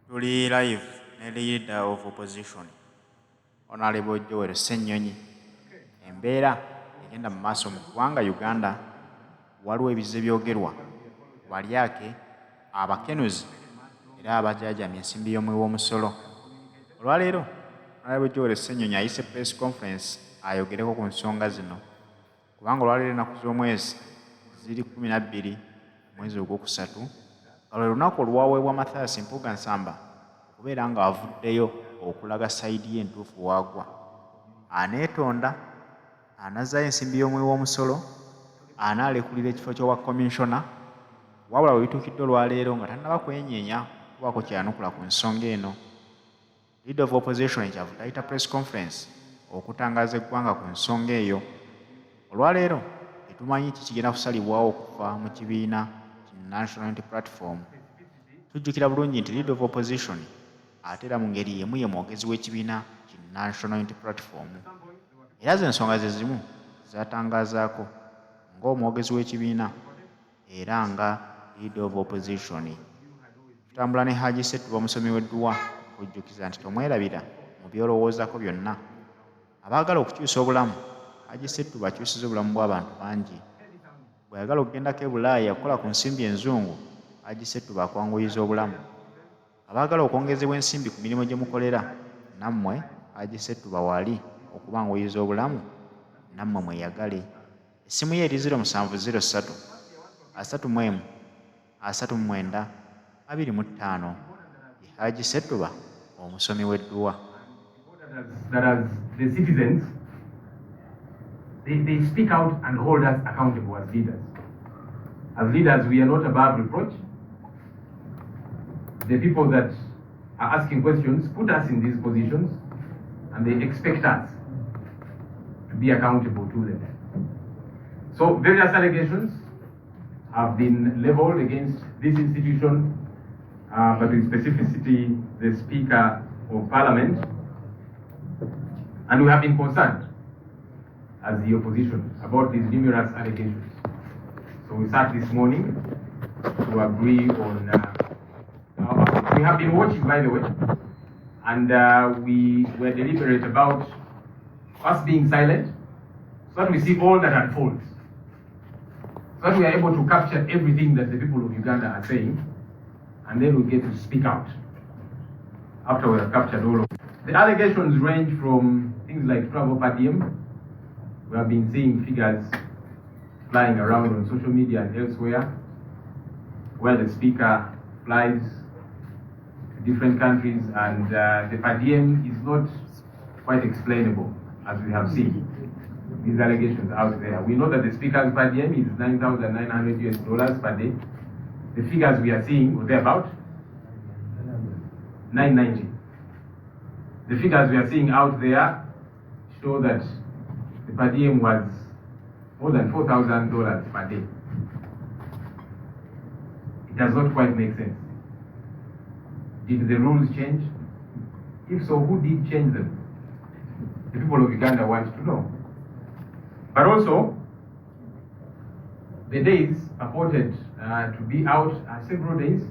Tuli live ne leader of opposition Honorable Joel Ssenyonyi. Embeera egenda mu maaso mu ggwanga Uganda waliwo ebizibu byogerwa walyake abakenuzi era abajaajamya ensimbi y'omuwi w'omusolo. Olwaleero Honorable Joel Ssenyonyi ayise press conference ayogereko ku nsonga zino kubanga olwaleero ennaku z'omwezi ziri 12 mwezi ogwokusatu nga lwe lunaku olwaweebwa Mathias Mpuuga Nsamba okubeera nga wavuddeyo okulaga sayidi ye entuufu waagwa. Aneetonda, anazzaayo ensimbi y'omuwi w'omusolo, anaalekulira ekifo ky'obwa commissioner, wabula bwe bituukidde olwaleero nga tannaba kwenyeenya kubaako kyanukula ku nsonga eno. Leader of opposition kyavudde ayita press conference okutangaza eggwanga ku nsonga eyo. Olwaleero tetumanyi kikigenda kusalibwawo okuva mu kibiina ki National Unity Platform. Tujjukira bulungi nti leader of opposition ate era mu ngeri y'emu ye mwogezi w'ekibiina ki National Unity Platform. Era z'ensonga ze zimu zatangazaako ng'omwogezi w'ekibiina era nga leader of opposition. Tutambula ne Haji Ssettuba omusomi w'edduwa okujjukiza nti tomwerabira mu byolowoozaako byonna. Abaagala okukyusa obulamu, Haji Ssettuba akyusiza obulamu bw'abantu bangi. Bw'ayagala okugendako e Bulaaya okukola ku nsimbi enzungu, Haji Ssettuba akwanguyiza obulamu. Abaagala okwongezebwa ensimbi ku mirimu gye mukolera, nammwe Haji Ssettuba waali okubanguyiza obulamu, nammwe mweyagale. Essimu ye eri 0703 31 39 25. Ye Haji Ssettuba omusomi w'edduwa. That as the citizens, they speak out and hold us accountable as leaders. As leaders, we are not above reproach. The people that are asking questions put us in these positions and they expect us to be accountable to them. So various allegations have been leveled against this institution, but with specificity the Speaker of Parliament. And we have been concerned as the opposition about these numerous allegations. So we sat this morning to agree on, we have been watching, by the way, and we were deliberate about us being silent so that we see all that unfolds, so that we are able to capture everything that the people of Uganda are saying, and then we get to speak out after we have captured all of it. The allegations range from things like travel per diem. We have been seeing figures flying around on social media and elsewhere where the Speaker flies to different countries and the per diem is not quite explainable, as we have seen these allegations out there. We know that the Speaker's per diem is $9,900 per day. The figures we are seeing, or thereabout, $990. The figures we are seeing out there show that the per diem was more than $4,000 per day. It does not quite make sense. Did the rules change? If so, who did change them? The people of Uganda want to know. But also, the days purported to be out are several days,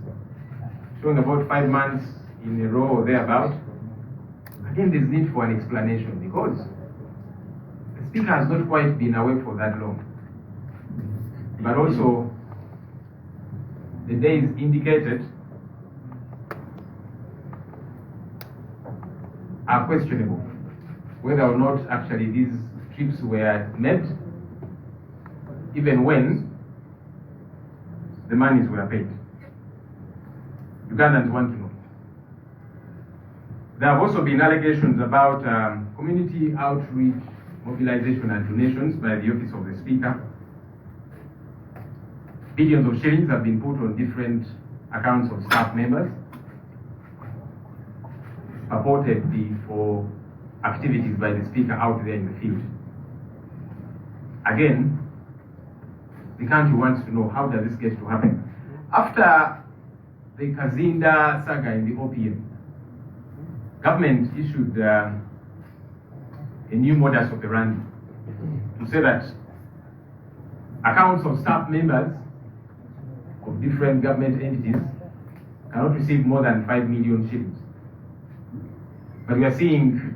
showing about 5 months in a row or thereabout. Again, there's need for an explanation because the Speaker has not quite been away for that long. But also, the days indicated are questionable, whether or not actually these trips were met, even when the monies were paid. Ugandans want to know. There have also been allegations about community outreach, mobilization and donations by the Office of the Speaker. Billions of shillings have been put on different accounts of staff members, purportedly for activities by the Speaker out there in the field. Again, the country wants to know, how does this get to happen? After the Kazinda saga in the OPM, government issued a new modus operandi to say that accounts of staff members of different government entities cannot receive more than 5 million shillings. But we are seeing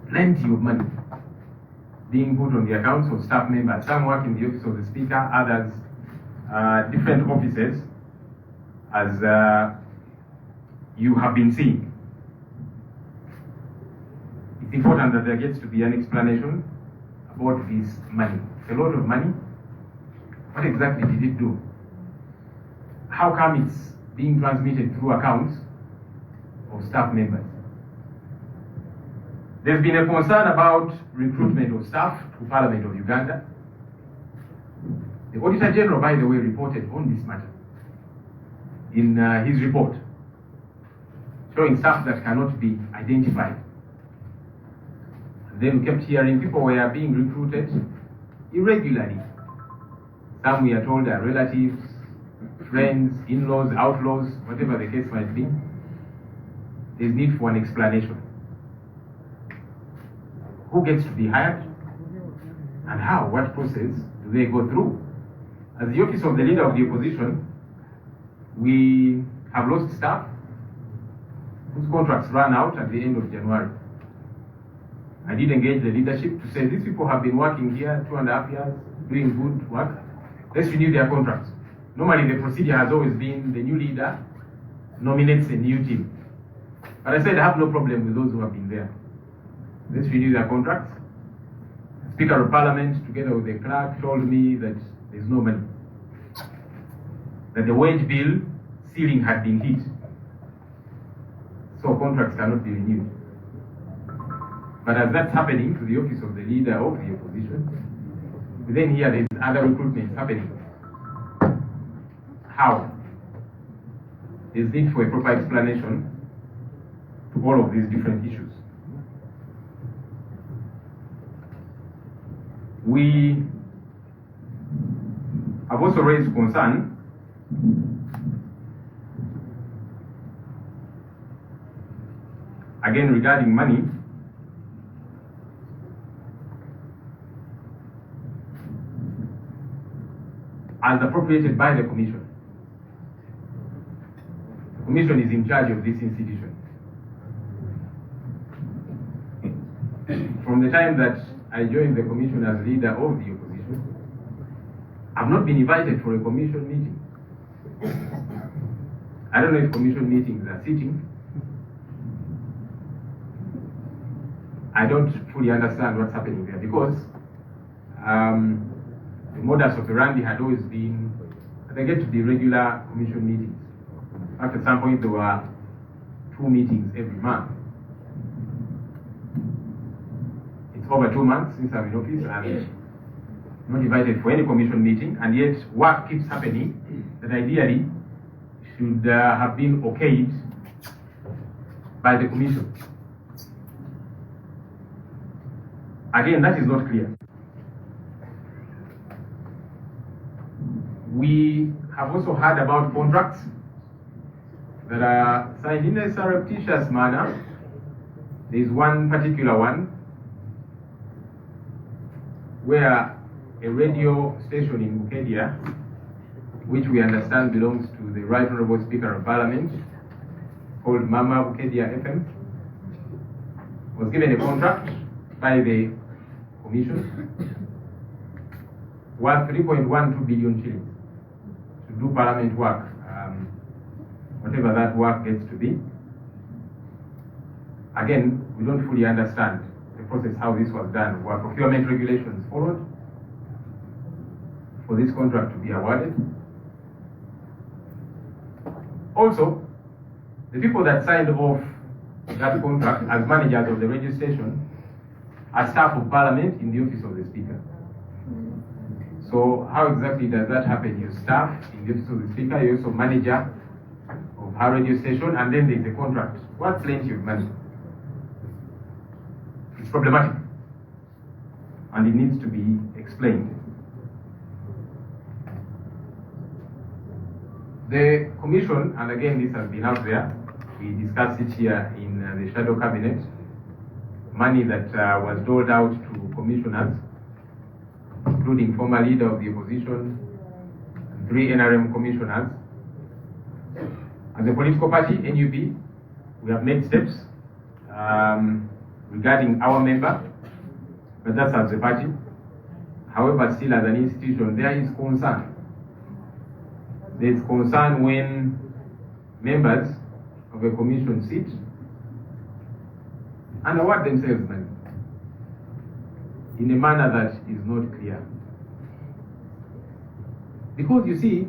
plenty of money being put on the accounts of staff members. Some work in the office of the Speaker, others different offices, as you have been seeing. It's important that there gets to be an explanation about this money. It's a lot of money. What exactly did it do? How come it's being transmitted through accounts of staff members? There's been a concern about recruitment of staff to Parliament of Uganda. The Auditor General, by the way, reported on this matter in his report, showing staff that cannot be identified. And then we kept hearing people were being recruited irregularly. Some, we are told, are relatives, friends, in-laws, outlaws, whatever the case might be. There's need for an explanation. Who gets to be hired? And how? What process do they go through? As the office of the Leader of the Opposition, we have lost staff whose contracts ran out at the end of January. I did engage the leadership to say, these people have been working here 2.5 years, doing good work. Let's renew their contracts. Normally the procedure has always been the new leader nominates a new team. But I said I have no problem with those who have been there. Let's renew their contracts. The Speaker of Parliament, together with the clerk, told me that there's no money. That the wage bill ceiling had been hit. So contracts cannot be renewed. But as that's happening to the office of the Leader of the Opposition, we then hear there's other recruitments happening. How? There's need for a proper explanation to all of these different issues. We have also raised concern again regarding money as appropriated by the Commission. The Commission is in charge of this institution. From the time that I joined the Commission as Leader of the Opposition, I've not been invited for a Commission meeting. I don't know if Commission meetings are sitting. I don't fully understand what's happening there because the modus operandi had always been that there get to be regular Commission meetings. At some point there were 2 meetings every month. It's over 2 months since I'm in office and I'm not invited for any Commission meeting, and yet work keeps happening that ideally should have been okayed by the Commission. Again, that is not clear. We have also heard about contracts that are signed in a surreptitious manner. There is one particular one where a radio station in Bukedia, which we understand belongs to the Right Honourable Speaker of Parliament, called Mama Bukedia FM, was given a contract by the Commission worth 3.12 billion shillings to do Parliament work, whatever that work gets to be. Again, we don't fully understand the process, how this was done. Were procurement regulations followed for this contract to be awarded? Also, the people that signed off that contract as managers of the radio station are staff of Parliament in the office of the Speaker. So how exactly does that happen? You staff in the office of the Speaker, you're also manager of her radio station, and then there's a contract. What plenty of money? It's problematic, and it needs to be explained. The Commission, and again this has been out there, we discussed it here in the Shadow Cabinet, money that was doled out to commissioners including former leader of the opposition, and 3 NRM commissioners. As a political party, NUP, we have made steps regarding our member, but that's as a party. However, still as an institution, there is concern. There is concern when members of a commission sit and award themselves money in a manner that is not clear. Because you see,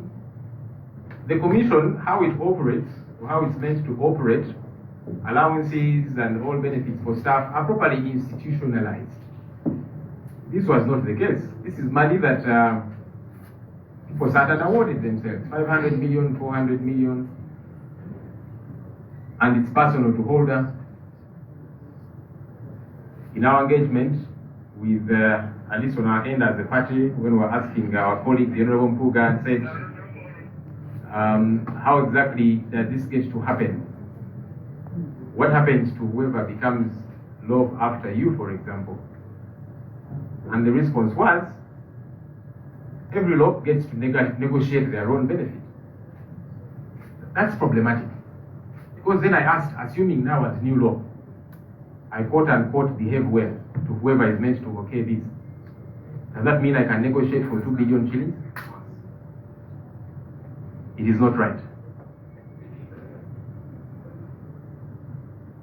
the commission, how it operates, or how it's meant to operate, allowances and all benefits for staff are properly institutionalized. This was not the case. This is money that people sat and awarded themselves, 500 million, 400 million, and it's personal to holder. In our engagement with, at least on our end as a party, when we were asking our colleague, the Honorable Mpuga, and said, how exactly does this get to happen? What happens to whoever becomes Lop after you, for example? And the response was, every Lop gets to negotiate their own benefit. That's problematic. Because then I asked, assuming now as new Lop, I quote unquote behave well to whoever is meant to okay this. Does that mean I can negotiate for 2 billion shillings? It is not right.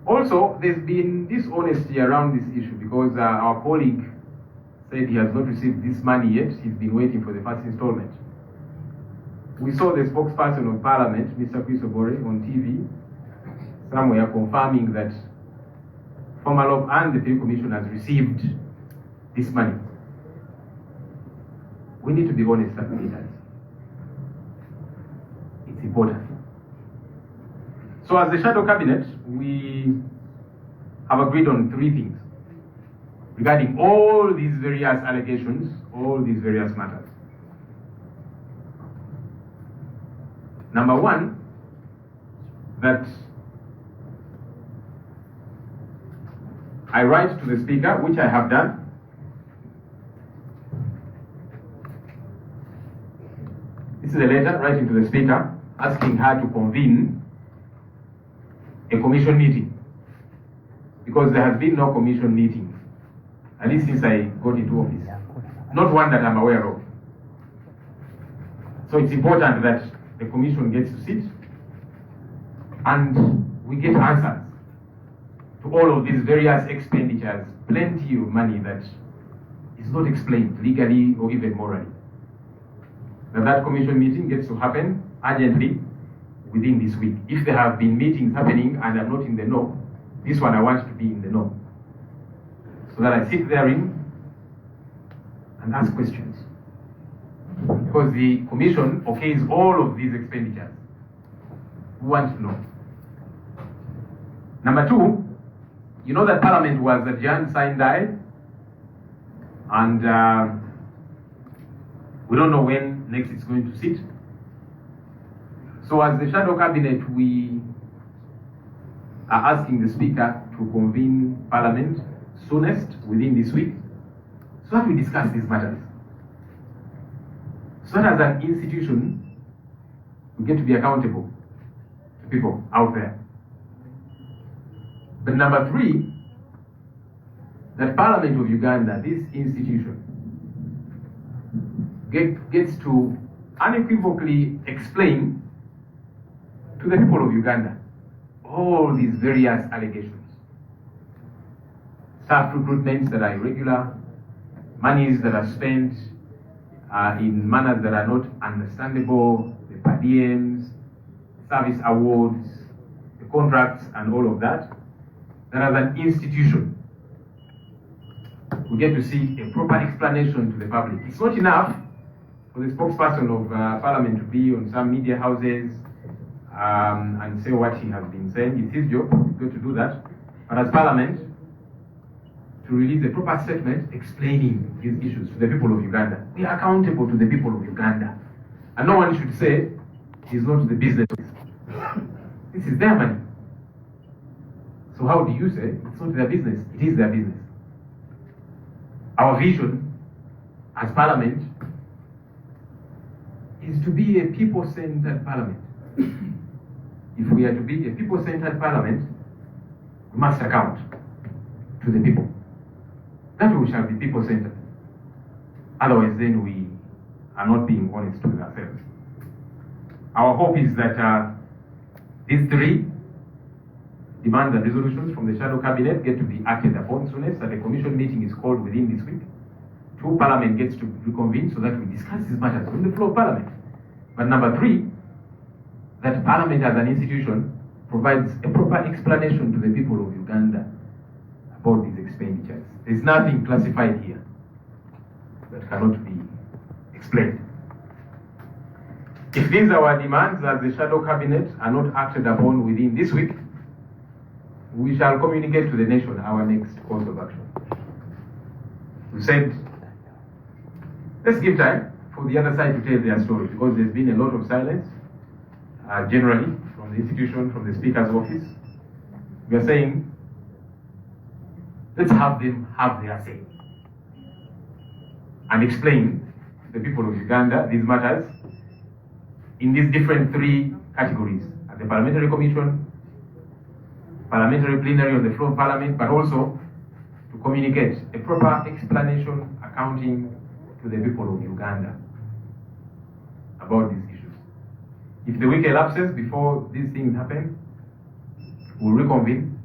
Also, there's been dishonesty around this issue because our colleague said he has not received this money yet. He's been waiting for the first installment. We saw the spokesperson of Parliament, Mr. Abesobolera, on TV somewhere confirming that former Lop and the 3 commissioners received this money. We need to be honest as leaders. It's important. So as the shadow cabinet, we have agreed on 3 things regarding all these various allegations, all these various matters. Number 1, that I write to the Speaker, which I have done, this is a letter writing to the Speaker asking her to convene a commission meeting, because there has been no commission meeting, at least since I got into office. Not one that I'm aware of. So it's important that the commission gets to sit and we get answers to all of these various expenditures, plenty of money that is not explained legally or even morally. That commission meeting gets to happen urgently within this week. If there have been meetings happening and I'm not in the know, this one I want to be in the know, so that I sit therein and ask questions. Because the commission okays all of these expenditures. We want to know. Number 2, you know that Parliament was adjourned, sine die, and we don't know when next it's going to sit. So as the shadow cabinet, we are asking the Speaker to convene Parliament soonest within this week, so that we discuss these matters. So that as an institution, we get to be accountable to people out there. But number 3, that Parliament of Uganda, this institution, gets to unequivocally explain to the people of Uganda all these various allegations. Staff recruitments that are irregular, monies that are spent in manners that are not understandable, the per diems, service awards, the contracts and all of that. That as an institution, we get to see a proper explanation to the public. It's not enough for the spokesperson of Parliament to be on some media houses and say what he has been saying. It's his job, he's got to do that. But as Parliament, to release a proper statement explaining these issues to the people of Uganda. We are accountable to the people of Uganda. And no one should say it's not the business. This is their money. So how do you say it's not their business? It is their business. Our vision as Parliament is to be a people-centered Parliament. If we are to be a people-centered Parliament, we must account to the people. That we shall be people-centered. Otherwise, then we are not being honest with ourselves. Our hope is that these three demands and resolutions from the Shadow Cabinet get to be acted upon soonest, that a commission meeting is called within this week. 2, Parliament gets to reconvene so that we discuss these matters on the floor of Parliament. But number 3, that Parliament as an institution provides a proper explanation to the people of Uganda about these expenditures. There's nothing classified here that cannot be explained. If these are our demands as the Shadow Cabinet are not acted upon within this week, we shall communicate to the nation our next course of action. We said, let's give time for the other side to tell their story, because there's been a lot of silence, generally, from the institution, from the Speaker's office. We are saying, let's have them have their say and explain to the people of Uganda these matters in these different 3 categories: at the Parliamentary Commission, Parliamentary Plenary on the floor of Parliament, but also to communicate a proper explanation, accounting to the people of Uganda about these issues. If the week elapses before these things happen, we'll reconvene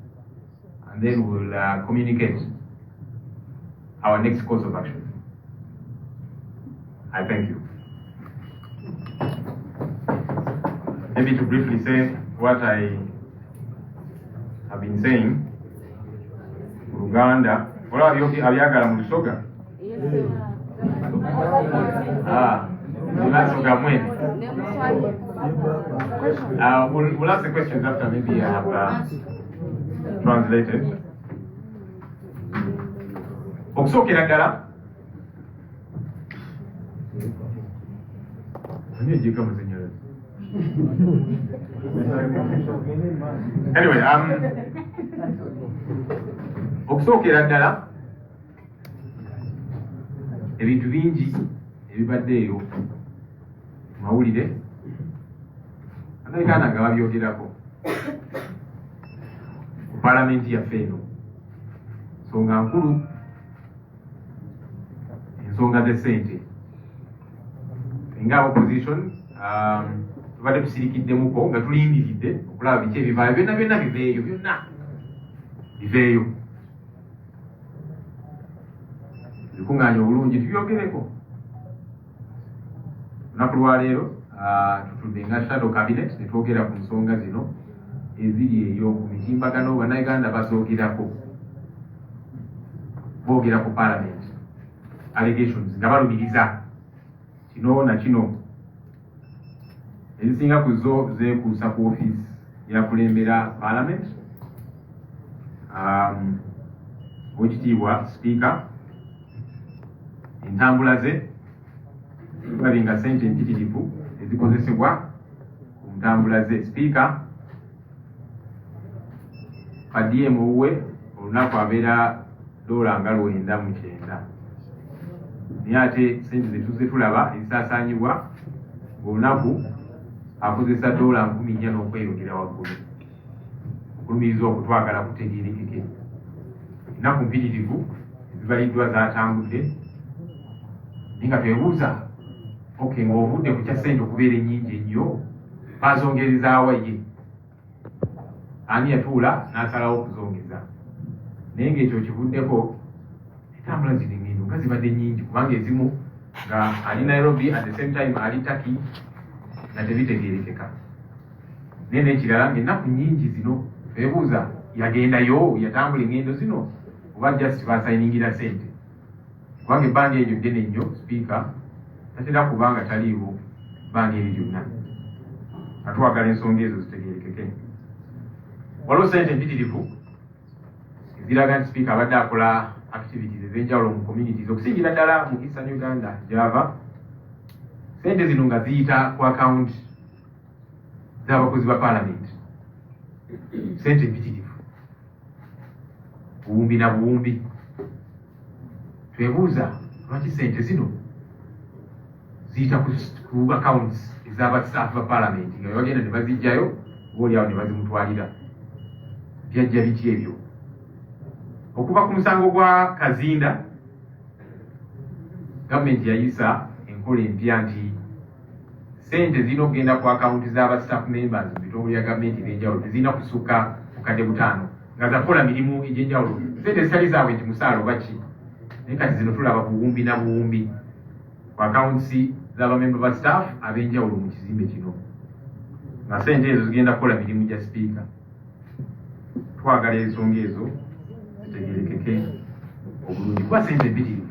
and then we'll communicate our next course of action. I thank you. Maybe to briefly say what I have been saying, Uganda, Ayagala Musoga. We'll ask the questions after maybe I have translated. Okusokera ddala anyway, okusookera ddala ebintu bingi ebibaddeeyo mawulire Amerikaana nga babyogerako ku palamenti yaffe eno, nsonga nkulu, ensonga z'essente. Nga opposition tubadde tusirikiddemuko nga tulindiridde okulaba biki ebivaayo, byonna biveeyo, byonna biveeyo, bikuŋŋaanya obulungi tubyogereko. Lunaku lwaleero tutudde nga Shadow Cabinet ne twogera ku nsonga zino eziri eyo ku mitimbagano bannayuganda bazoogerako, boogera ku Parliament allegations nga balumiriza kino na kino. Ezisinga ku zo zeekuusa ku office yakulembera Parliament, Oweekitiibwa Speaker, entambula ze tulabye nga ssente mpitirivu ezikozesebwa ku ntambula ze. Speaker padiem owuwe olunaku abeera $9.9, naye ate ssente zetuze tulaba ezisaasaanyibwa ng'olunaku akozesa $14 n'okweyongera waggulu. Okulumiriza okutwagala kutegeerekeke. Ennaku mpitirivu ezibaliddwa zaatambudde, naye nga twebuuza, okay, ng'ovudde ku kya ssente okubeera ennyingi ennyo, bazongerezaawa ye? Ani yatuula n'asalawo okuzongeza? Naye ng'ekyo kivuddeko entambula zino engendo nga zibadde nnyingi, kubanga ezimu nga ali Nairobi at the same time ali Turkey nga tebitegeerekeka. Naye n'ekirala ng'ennaku nnyingi zino twebuuza, yagendayo yatambula engendo zino oba just basayiningira ssente? Kubanga ebbanga eryo ddene nnyo, Speaker tatera kubanga taliiwo bbanga eri lyonna. Atwagala ensonga ezo zitegeerekeke. Waliwo ssente mpitirivu eziraga nti Speaker abadde akola activities ez'enjawulo mu communities, okusingira ddala mu Eastern Uganda gy'ava. Ssente zino nga ziyita ku account z'abakozi ba Parliament. Ssente mpitirivu, buwumbi na buwumbi. Twebuuza, lwaki ssente zino ziyita ku accounts ez'abastaff ba parliament nga bagenda ne bazijjayo boolyawo ne bazimutwalira. Byajja biti ebyo okuva ku musango gwa Kazinda. Gavumenti yayisa enkola empya nti sente zirina okugenda ku akawunti z'abastaff members mu bitongole bya gavumenti ebyenjawulo tezirina kusukka bukadde 5 nga zakola mirimu egy'enjawulo. Sente zitali zaabwe nti musaala oba ki, naye kati zino tulaba buwumbi na buwumbi ku akawunti z'abamemba ba staff ab'enjawulo mu kizimbe kino, nga sente ezo zigenda kukola mirimu gya sipiika. Twagala ensonga ezo zitegerekeke obulungi kuba sente mpitirivu.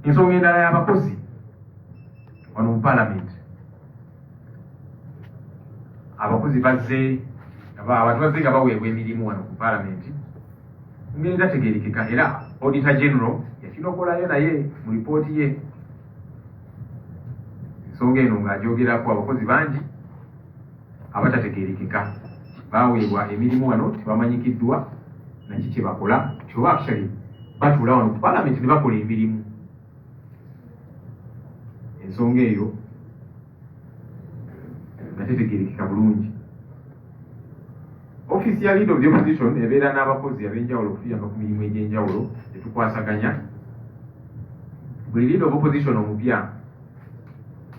Ensonga endala y'abakozi wano mu parliament, abakozi abantu bazze nga baweebwa emirimu wano ku parliament ngeri tategeerekeka, era auditor general yakinokolayo naye mu lipooti ye ensonga eno ng'agyogerako. Abakozi bangi abatategeerekeka baweebwa emirimu wano tebamanyikiddwa naki kye bakola, kyoba actually batuula wano ku parliament ne bakola emirimu. Ensonga eyo nga tetegeerekeka bulungi. Office ya leader of the opposition ebeera n'abakozi ab'enjawulo okutuyamba ku mirimu egy'enjawulo tetukwasaganya. Buli leader of opposition omupya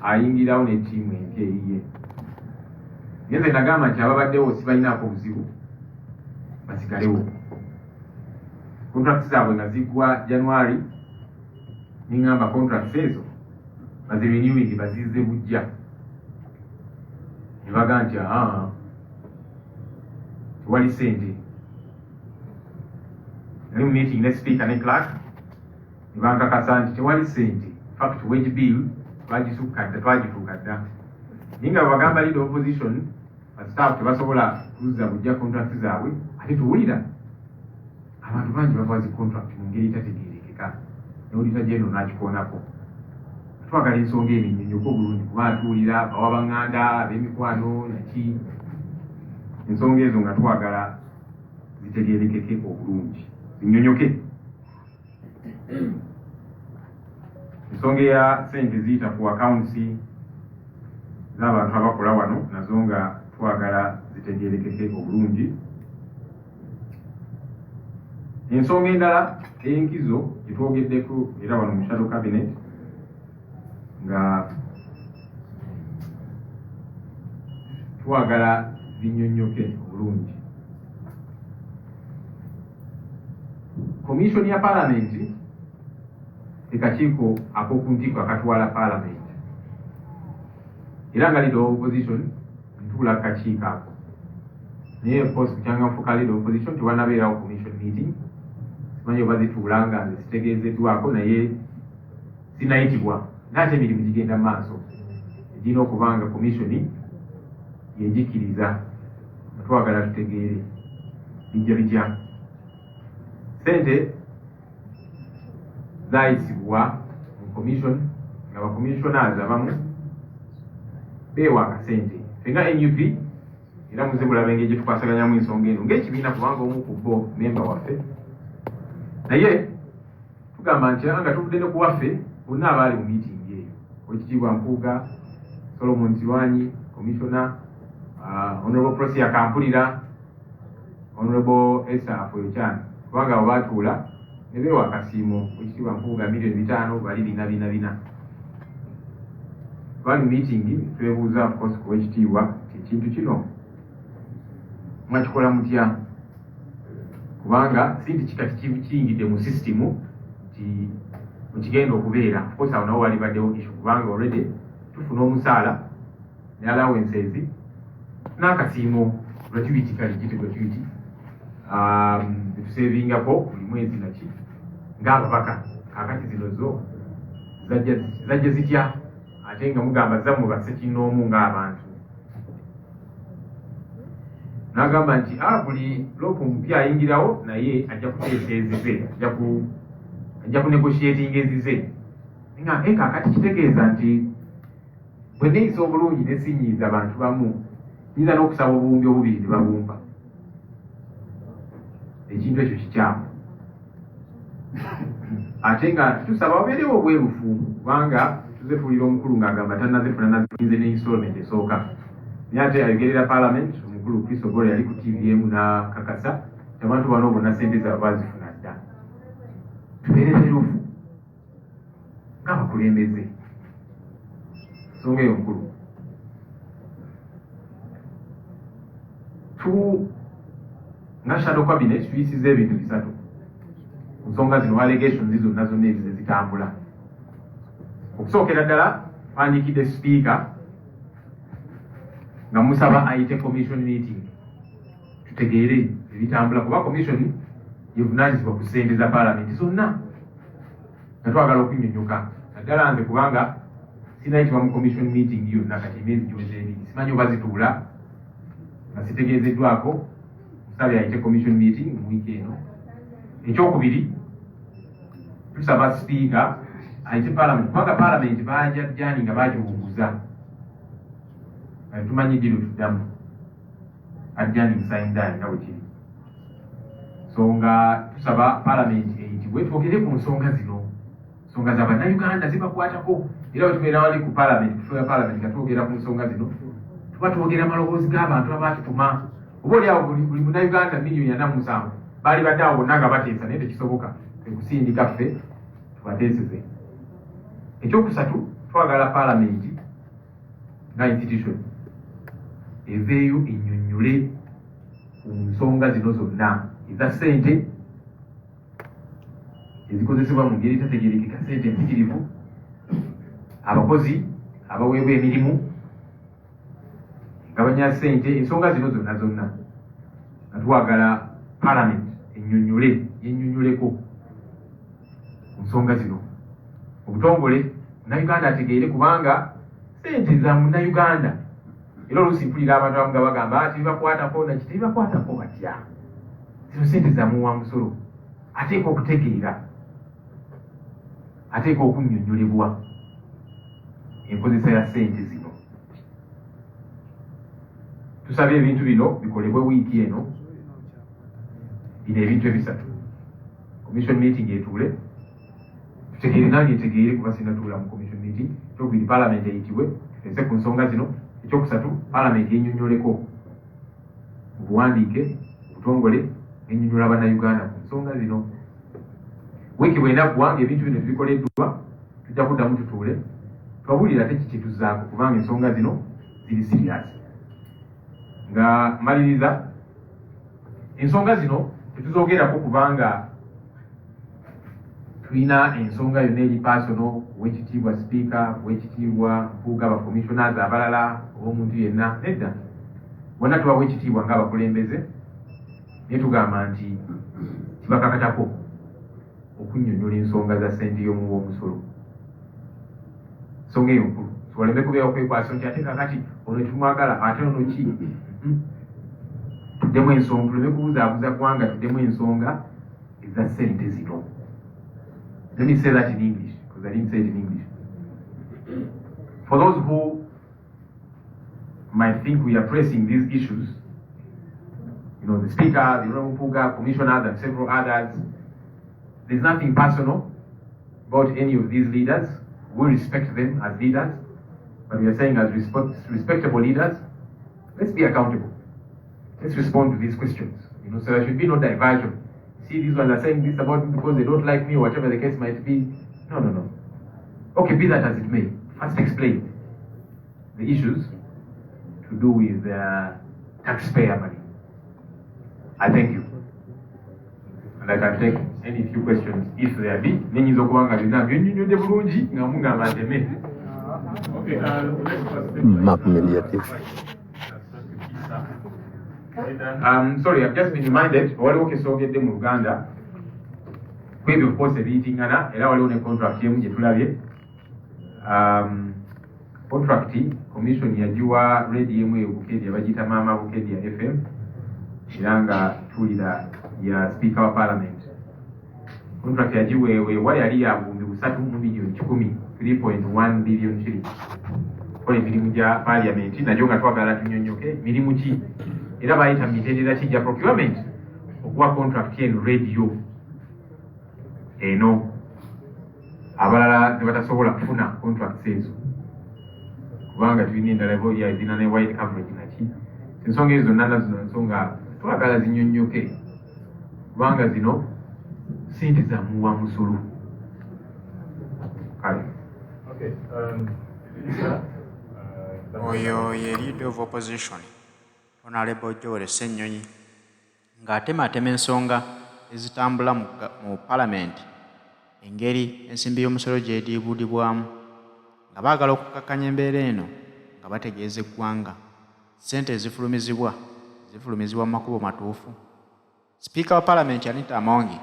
ayingirawo ne ttiimu empya eyiye. Ngenze nagamba nti ababaddewo sibalinaako buzibu basigalewo. Contracts zaabwe nga ziggwa January, ningamba contracts ezo bazirenewing bazizze bujja. Ne baga nti tewali sente. Nali mu meeting ne speaker ne clerk ne bankakasa nti tewali sente. In fact wage bill twagituuka dda. Naye nga bagamba leader opposition staff tebasobola kuzza bujja contract zaabwe, ate tuwulira abantu bangi bava zi contract mu ngeri tategeerekeka. Ne auditor general n'akikoonako. Twagala ensonga eno ennyonyoke obulungi kuba atuwulira bawa baŋŋanda ab'emikwano naki. Ensonga ezo nga twagala zitegeerekeke obulungi zinyonyoke. Ensonga ya sente ziyita ku accounts z'abantu abakola wano nazo nga twagala zitegeerekeke obulungi. Ensonga endala ey'enkizo gye twogeddeko era wano mu shadow cabinet nga twagala zinyonyoke obulungi. Commission ya parliament ekakiiko ak'okuntikko akatwala parliament, era nga leader of opposition ntuula kakiiko ako. Naye of course kukyangamufu ka leader of opposition tewanabeerawo commission meeting. Simanyi oba zituula nga zitegeezeddwako naye sinayitibwa. Naate emirimu gigenda mu maaso egirina okuba nga komishoni yegikiriza. Twagala tutegeere bijja bijja. Sente zaayisibwa mu commission nga bakomissionazi abamu beewa akasente. Ffe nga NUP era muze bulaba engeri gye tukwasaganyamu ensonga eno ng'ekibiina kubanga omu ku bo memba waffe. Naye tugamba nti nga tuvudde ne ku waffe bonna abaali mu meeting eyo, Oweekitiibwa Mpuuga, Solomon Siwanyi, Commissioner, Honorable Prosia Kampulira, Honorable Esther Afoyokyana, kubanga abo baatuula ne beewa akasiimo. Oweekitiibwa Mpuuga $5,000,000 bali bina. Twali mu meeting twebuuza of course ku Oweekitiibwa ti ekintu kino mwakikola mutya, kubanga si nti kikati kiyingidde mu system nti mukigenda okubeera. Of course awo nawo walibaddewo issue kubanga already tufuna omusaala ne allowances n'akasiimo gratuity gratuity tuseevingako buli mwezi naki ng'ababaka. Kakati zino zo zajja zitya ate nga mugamba zammwe bassekinnoomu ng'abantu. N'agamba nti buli lopu mupya ayingirawo naye ajja kuteesa ezize, ajja kunegotiating ezize. Nga kakati kitegeeza nti bwe neeyisa obulungi ne sinyiiza abantu bamu nyinza n'okusaba obuwumbi obubiri ne babumpa. Ekintu ekyo kikyamu. ate nga tusaba wabeerewo obwerufu kubanga tuze tuwulira omukulu ng'agamba tannazifuna nazikinze n'insolment esooka naye ate ayogerera parliament omukulu Kristo Gole yali ku TV emu n'akakasa abantu bano bonna ssente zaabwe bazifuna dda tubeere beerufu ng'abakulembeze nsonga eyo nkulu nga shadow cabinet tuyisiza ebintu bisatu ku nsonga zino allegations zonna zonna ezo zitambula okusookera ddala twandiikidde speaker nga musaba ayite commission meeting tutegeere ebitambula kuba commission yevunaanyizibwa ku ssente za parliament zonna nga twagala okunnyonnyoka naddala nze kubanga sinayitibwa mu commission meeting yonna kati emyezi gyonze ebiri simanyi oba zituula nga sitegeezeddwako musabye ayite commission meeting mu wiiki eno ekyokubiri tusaba speaker ayite parliament kubanga parliament bajajjani nga bagiwunguza tumanyi ddi lwetuddamu adjani musaindayi nga bwe kiri so nga tusaba parliament eyitibwe twogere ku nsonga zino nsonga za bannayuganda zibakwatako era wetubeera wali ku parliament kufuya parliament nga twogera ku nsonga zino tuba twogera amaloboozi g'abantu abaatutuma oba oli awo buli munnayuganda miliyoni 47 baali badde awo bonna nga bateesa naye tekisoboka ekusindika ffe tubateeseze ekyokusatu twagala parliament nga institution eveeyo ennyonnyole ku nsonga zino zonna eza ssente ezikozesebwa mu ngeri tategerekeka ssente empitirivu abakozi abaweebwa emirimu nga banya ssente ensonga zino zonna zonna nga twagala parliament yennyonnyoleko ku nsonga zino obutongole munnayuganda ategeere kubanga ssente za munnayuganda era oluusi mpulira abantu abamu nga bagamba tibibakwatako nakiti tibibakwatako batya zino ssente za muwa musolo ateeka okutegeera ateeka okunnyonnyolebwa enkozesa ya ssente zino tusabye ebintu bino bikolebwe wiiki eno bino ebintu ebisatu commission meeting etuule tutegeere nange etegeere kuba sinatuula mu commission meeting ekyokubiri parliament eyitibwe tuteese ku nsonga zino ekyokusatu parliament yennyonnyoleko mu buwandiike obutongole ennyonnyola bannayuganda ku nsonga zino wiiki bwenaggwa ng'ebintu bino tebikoleddwa tujja kuddamu tutuule twabulira ate kikituzaako kubanga ensonga zino ziri serious nga maliriza ensonga zino tetuzoogerako kubanga tulina ensonga yonna eri personal w'ekitiibwa speaker w'ekitiibwa mpuuga abacommissioners abalala omuntu yenna nedda bonna tuba w'ekitiibwa ng'abakulembeze naye tugamba nti kibakakatako okunnyonnyola ensonga za ssente y'omuwa omusolo nsonga eyo nkulu tubaleme kubeera okwekwasa nti ate kakati ono tumwagala ate ono ki tuddemu ensonga tuleme kubuzaabuza kubanga tuddemu ensonga eza ssente zino. Let me say that in English, because I didn't say it in English. For those who might think we are pressing these issues, you know, the Speaker, the Puga, commissioners, and several others, there's nothing personal about any of these leaders. We respect them as leaders, but we are saying as respectable leaders, let's be accountable. Let's respond to these questions. You know, so there should be no diversion. See, these ones are saying this about me because they don't like me or whatever the case might be. No, no, no. Okay, be that as it may. First explain the issues to do with taxpayer money. I thank you. And I can take any few questions if there be. Okay, let's sorry, I've just been reminded, waliwo kesogedde mu Uganda, kwebyo of course ebiyitingana, era waliwo ne contract yemu gye tulabye. Contract commission yagiwa radio emu e Bukedia bagiyita Mama Bukedia FM, era nga tulira ya Speaker wa Parliament. Contract yagiweewe wali yali ya bumbi 3 milioni 10, 3.1 billion shillings. Kwa emirimu gya Parliament, nagyo nga twagala tunnyonnyoke mirimu ki era bayita mitendera kijja procurement okuwa contract eno radio eno abalala tebatasobola kufuna contracts ezo kubanga tulina endala ezirina ne wide coverage naki. Ensonga ezo zonna nazo nsonga twagala zinyonnyoke kubanga zino sente za muwa musolo. Kale. Oyo ye leader of opposition Honorable Joel Ssenyonyi ng'atematema ensonga ezitambula mu Parliament engeri ensimbi y'omusolo gy'ediibudibwamu nga baagala okukakkanya embeera eno nga bategeeza eggwanga ssente ezifulumizibwa mu makubo matuufu. Speaker wa Parliament Anita Amongi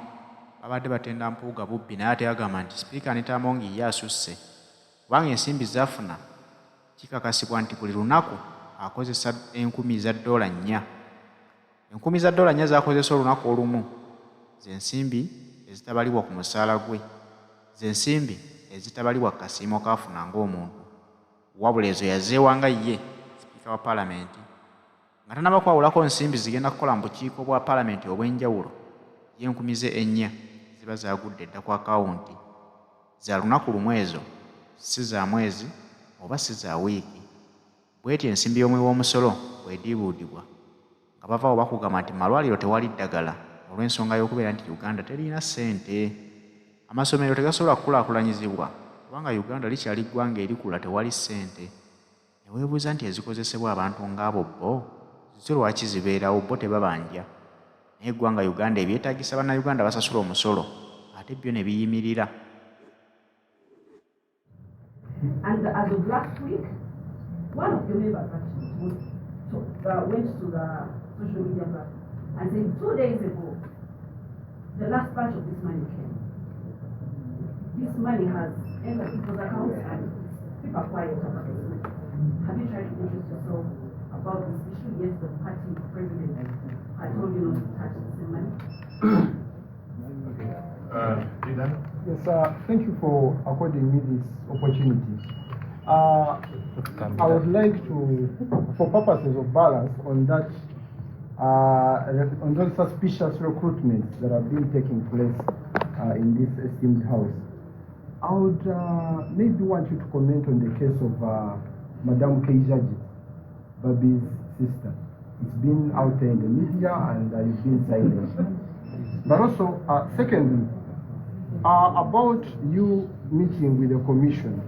babadde batenda Mpuuga Bubbi naye ate agamba nti Speaker Anita Amongi ye asusse kubanga ensimbi z'afuna kikakasibwa nti buli lunaku akozesa $10,000. $10,000 z'akozesa olunaku olumu ze nsimbi ezitabalibwa ku musaala gwe, ze nsimbi ezitabalibwa ku kasiimo kaafuna ng'omuntu, wabula ezo yazeewanga ye Speaker wa Parliament nga tannaba kwawulako nsimbi zigenda kukola mu bukiiko bwa Parliament obw'enjawulo ye $4,000 ziba zaagudde dda ku akawunti za lunaku lumu, ezo si za mwezi oba si za wiiki. Bw'etyo ensimbi y'omwe w'omusolo bw'ediibuudibwa nga bavaawo bakugamba nti malwaliro tewali ddagala olw'ensonga y'okubeera nti Uganda terina ssente. Amasomero tegasobola kukulaakulanyizibwa kubanga Uganda likyali ggwanga erikula tewali ssente. Ne weebuuza nti ezikozesebwa abantu ng'abo bo zo lwaki zibeerawo bo tebabanja? Naye eggwanga Uganda ebyetaagisa bannayuganda basasula omusolo ate byo ne biyimirira. And as of last week, one of the members actually went to the social media platform and said 2 days ago, the last batch of this money came. This money has entered people's accounts and people are quiet about this money. Have you tried to interest yourself about this issue? Yes, the party president had told you not to touch this money. Yes, thank you for according me this opportunity. I would like to, for purposes of balance on that, on those suspicious recruitments that have been taking place in this esteemed house, I would maybe want you to comment on the case of Madame Keijaji, Babi's sister. It's been out there in the media and it's been silent. But also, secondly, about you meeting with the commission,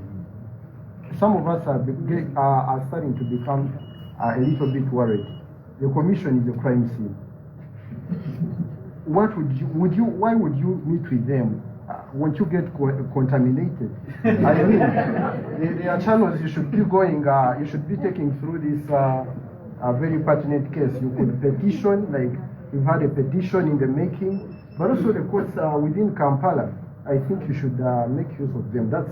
some of us are starting to become a little bit worried. The commission is a crime scene. What why would you meet with them? Won't you get contaminated? I mean, there are channels you should be going, you should be taking through this very pertinent case. You could petition, like you've had a petition in the making, but also the courts within Kampala. I think you should make use of them. That's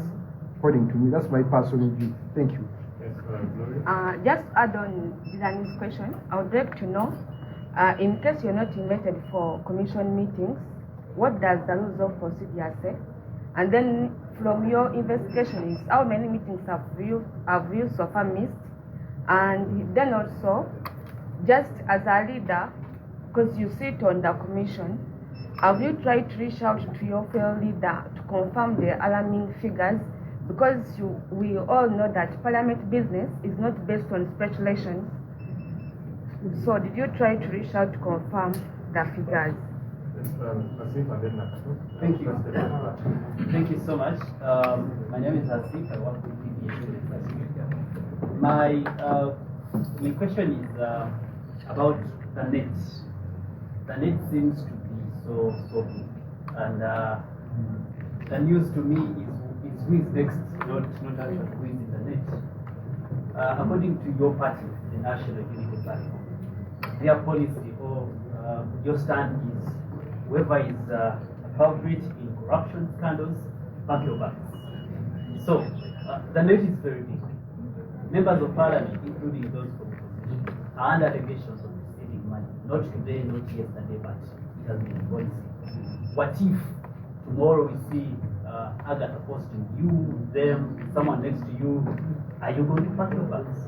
according to me. That's my personal view. Thank you. Just add on Dizani's question, I would like to know, in case you're not invited for commission meetings, what does the rules of procedure say? And then from your investigation, how many meetings have you so far missed? And then also, just as a leader, because you sit on the commission, have you tried to reach out to your fellow leader to confirm the alarming figures? Because we all know that parliament business is not based on speculations. So did you try to reach out to confirm the figures? Thank you. Thank you so much. My name is Hasif. I work with Kubwa Speeker. My question is about the net. The net seems to be so big, and the news to me is who is next, not actually who is in the net. According to your party, the National Unity Party, their policy or your stand is whoever is above it in corruption scandals, pack your bags. So the net is very big. Members of parliament, including those from opposition, are under allegations of receiving money. Not today, not yesterday, but it has been policy. What if tomorrow we see Agatha posting you, them, someone next to you? Are you going to pack your bags?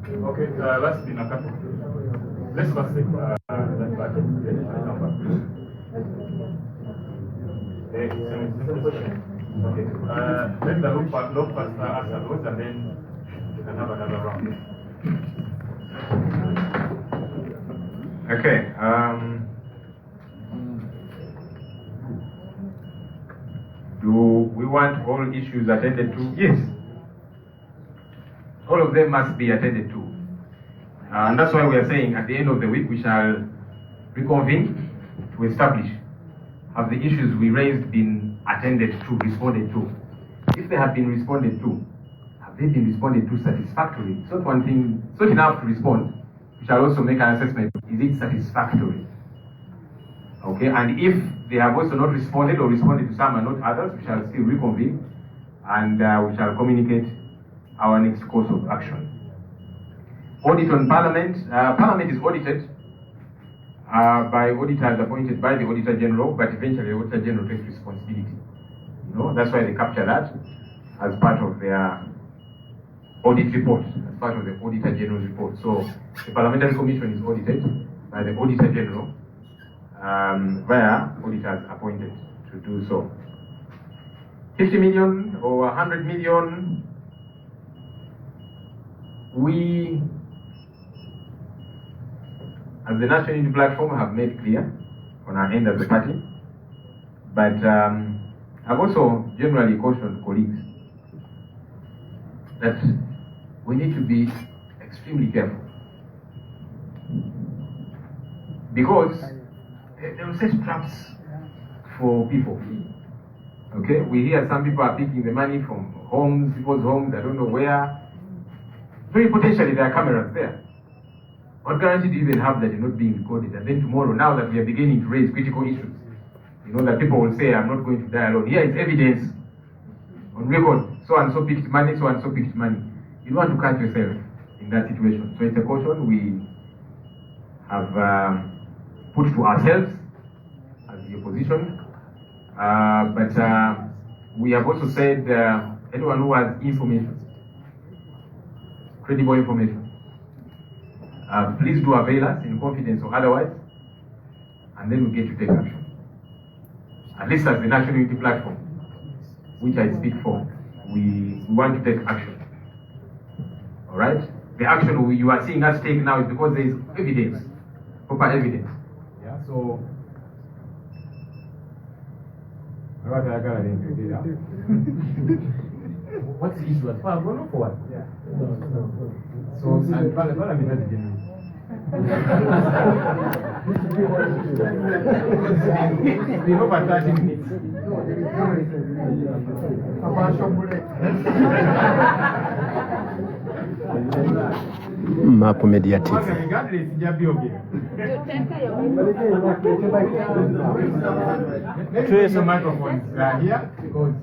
Okay, let's be in a couple. Let's first take that budget. Okay. Let the Lop first answer those, and then you can have another round. Okay. Do we want all issues attended to? Yes. All of them must be attended to. And that's why we are saying at the end of the week we shall reconvene to establish, have the issues we raised been attended to, responded to? If they have been responded to, have they been responded to satisfactorily? It's not one thing, it's not enough to respond. We shall also make an assessment, is it satisfactory? Okay, and if they have also not responded or responded to some and not others, we shall still reconvene and we shall communicate our next course of action. Audit on Parliament. Parliament is audited by auditors appointed by the Auditor General, but eventually the Auditor General takes responsibility. You know, that's why they capture that as part of their audit report, as part of the Auditor General's report. So the Parliamentary Commission is audited by the Auditor General via auditors appointed to do so. 50 million or 100 million, we, as the National Unity Platform, have made clear on our end as a party, but I've also generally cautioned colleagues that we need to be extremely careful, because there are such traps for people. Okay, we hear some people are picking the money from homes, people's homes, I don't know where. Very potentially there are cameras there. What guarantee do you even have that you're not being recorded? And then tomorrow, now that we are beginning to raise critical issues, you know, that people will say, I'm not going to die alone. Here is evidence on record. So and so picked money, so and so picked money. You don't want to catch yourself in that situation. So it's a caution we have put to ourselves as the opposition. But we have also said anyone who has information, credible information, please do avail us in confidence or otherwise, and then we get to take action. At least as the National Unity Platform, which I speak for, we want to take action. All right? The action you are seeing us take now is because there is evidence, proper evidence. Yeah. So. What's the issue? For what? Yeah. So, Parliament has a general. We hope at 30 minutes. Map Media TV. Let's place the microphones here because